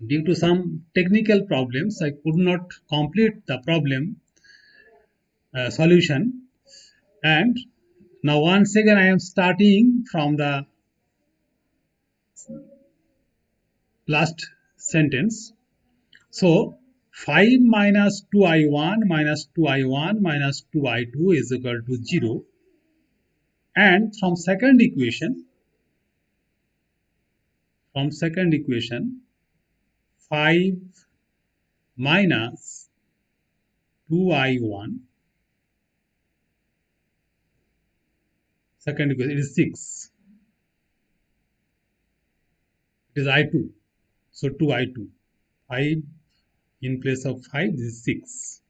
Due to some technical problems, I could not complete the problem solution. And now once again I am starting from the last sentence. So 5 minus 2i1 minus 2i1 minus 2i2 is equal to 0. And from second equation 5 minus 2i1, second equation, it is 6. It is i2. So 2i2. 5 in place of 5, this is 6.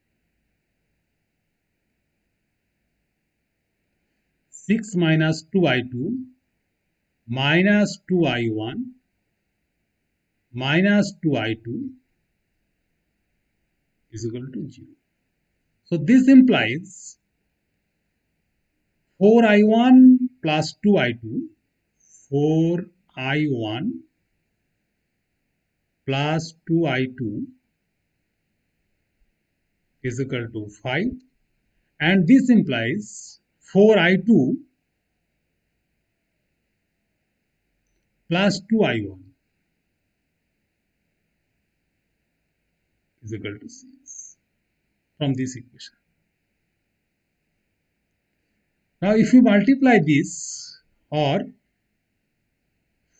6 minus 2i2 minus 2i1 minus 2i2 is equal to 0. So this implies 4i1 plus 2i2, 4i1 plus 2i2 is equal to 5, and this implies 4i2 plus 2i1 is equal to 6 from this equation. Now if you multiply this, or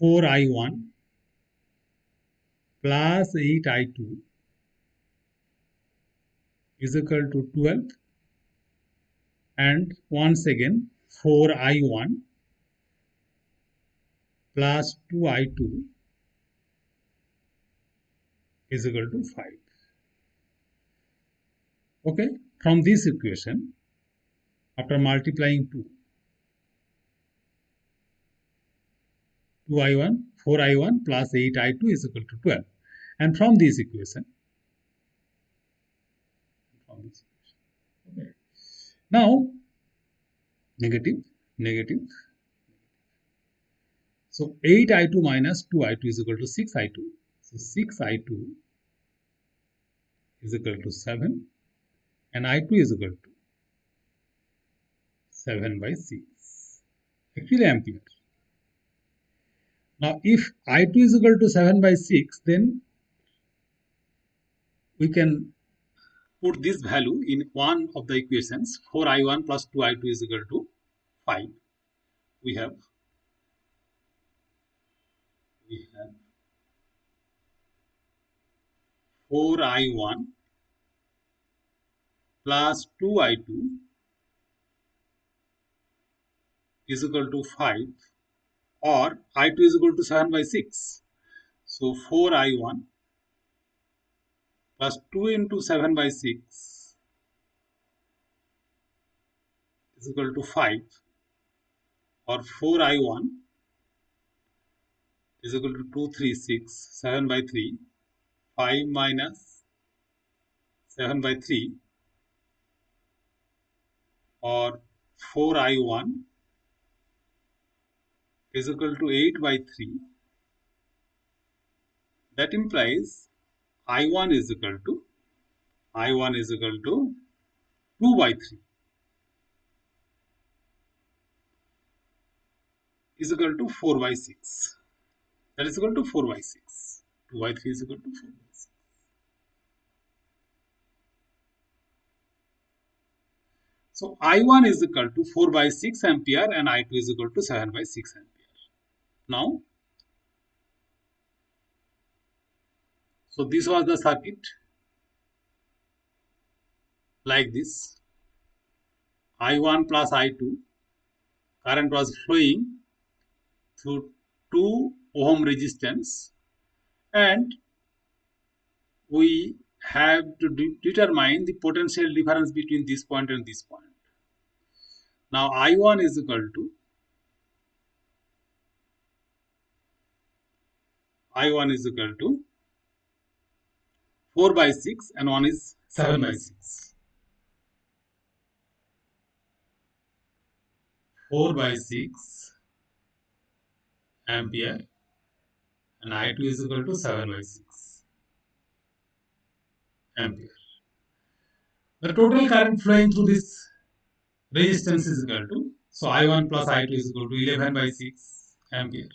4i1 plus 8i2 is equal to 12, and once again 4i1 plus 2i2 is equal to 5. Okay, from this equation, after multiplying 2i1, 4i1 plus 8i2 is equal to 12. And from this equation, okay. Now negative. So 8i2 minus 2i2 is equal to 6i2. So 6i2 is equal to 7, and i2 is equal to 7 by 6, actually ampere. Now if i2 is equal to 7 by 6, then we can put this value in one of the equations. 4i1 plus 2i2 is equal to 5. We have 4i1 plus 2i2 is equal to 5, or i2 is equal to 7 by 6. So 4i1 plus 2 into 7 by 6 is equal to 5, or 4i1 is equal to 236, 7 by 3, 5 minus 7 by 3, or 4i1 is equal to 8 by 3. That implies i1 is equal to 2 by 3 is equal to 4 by 6. That is equal to 4 by 6. 2 by 3 is equal to 4 by 6. So I1 is equal to 4 by 6 ampere and I2 is equal to 7 by 6 ampere. Now, so this was the circuit like this. I1 plus I2, current was flowing through 2 ohm resistance, and we have to determine the potential difference between this point and this point. Now I1 is equal to 4 by 6 and one is 7 by 6. 4 by 6 ampere and I2 is equal to 7 by 6. ampere. The total current flowing through this resistance is equal to, so I1 plus I2 is equal to 11 by 6 ampere.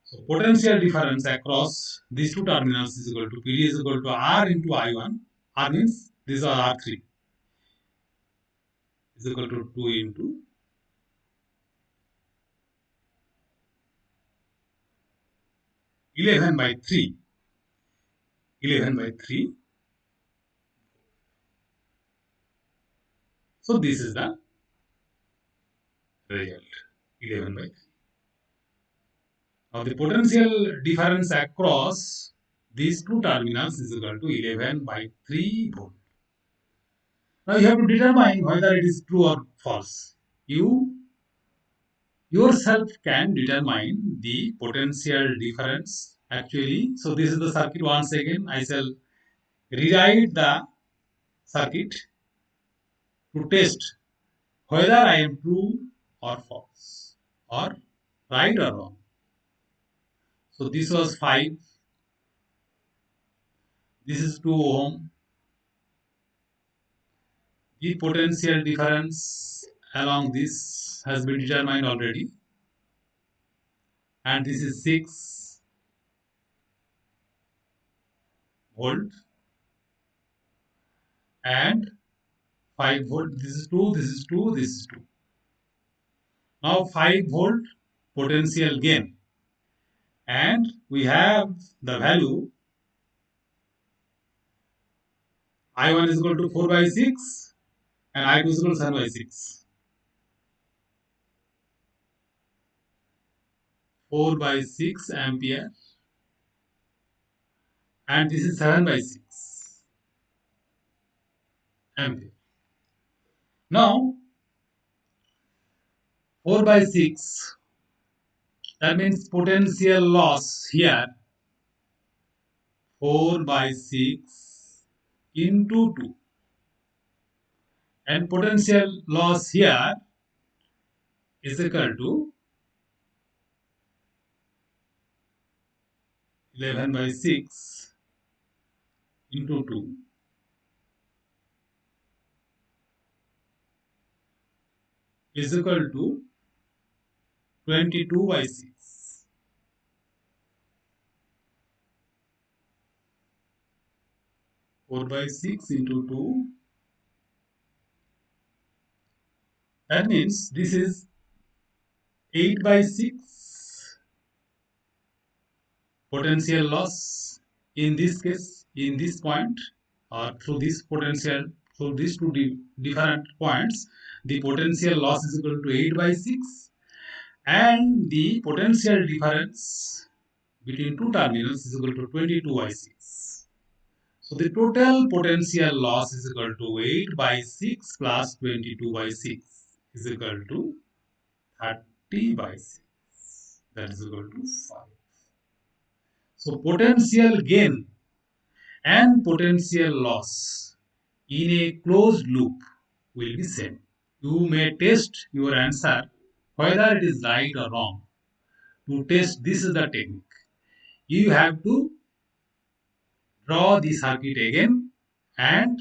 So potential difference across these two terminals is equal to PD is equal to R into I1. R means these are R3 is equal to 2 into 11 by 3. 11 by 3. So this is the result, 11 by 3. Now the potential difference across these two terminals is equal to 11 by 3 volt. Now you have to determine whether it is true or false. You yourself can determine the potential difference actually. So this is the circuit. Once again I shall rewrite the circuit to test whether I am true or false or right or wrong. So this was 5, this is 2 ohm. The potential difference along this has been determined already, and this is 6 volt and 5 volt. This is 2, this is 2, this is 2. Now 5 volt potential gain, and we have the value I1 is equal to 4 by 6 and I2 is equal to 7 by 6. 4 by 6 ampere and this is 7 by 6 ampere. Now 4 by 6, that means potential loss here 4 by 6 into 2, and potential loss here is equal to 11 by 6 into 2 is equal to 22 by 6. 4 by 6 into 2, that means this is 8 by 6 potential loss in this case, in this point, or through this potential, through these two different points, the potential loss is equal to 8 by 6, and the potential difference between two terminals is equal to 22 by 6. So the total potential loss is equal to 8 by 6 plus 22 by 6 is equal to 30 by 6. That is equal to 5. So potential gain and potential loss in a closed loop will be same. You may test your answer whether it is right or wrong. To test, this is the technique. You have to draw the circuit again and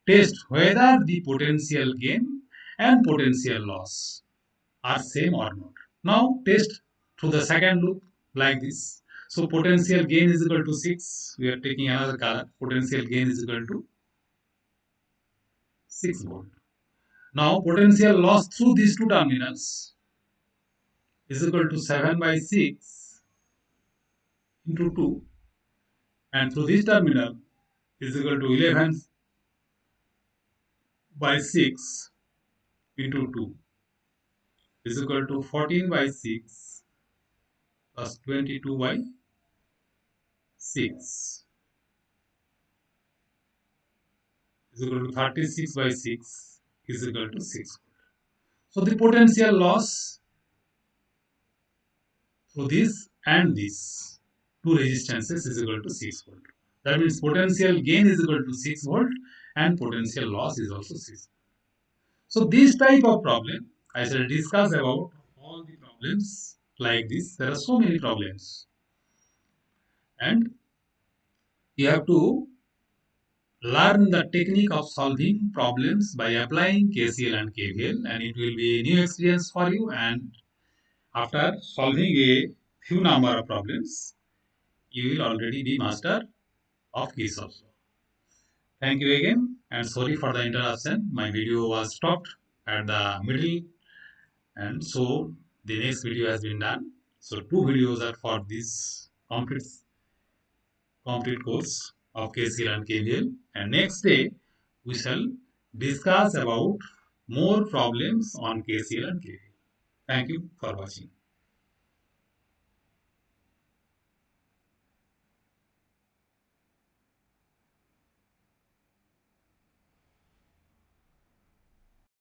test whether the potential gain and potential loss are same or not. Now test through the second loop like this. So potential gain is equal to 6. We are taking another color. Potential gain is equal to 6 volt. Now potential loss through these two terminals is equal to 7 by 6 into 2, and through this terminal is equal to 11 by 6 into 2 is equal to 14 by 6 plus 22 by 6 is equal to 36 by 6 is equal to 6. So the potential loss through this and this two resistances is equal to 6 volt. That means potential gain is equal to 6 volt and potential loss is also 6. So this type of problem I shall discuss about all the problems like this. There are so many problems. and you have to learn the technique of solving problems by applying KCL and KVL, and it will be a new experience for you. And after solving a few number of problems, you will already be master of Kirchhoff's law. Thank you again, and sorry for the interruption. My video was stopped at the middle, and so the next video has been done. So two videos are for this complete course of KCL and KVL, and next day we shall discuss about more problems on KCL and KVL. Thank you for watching.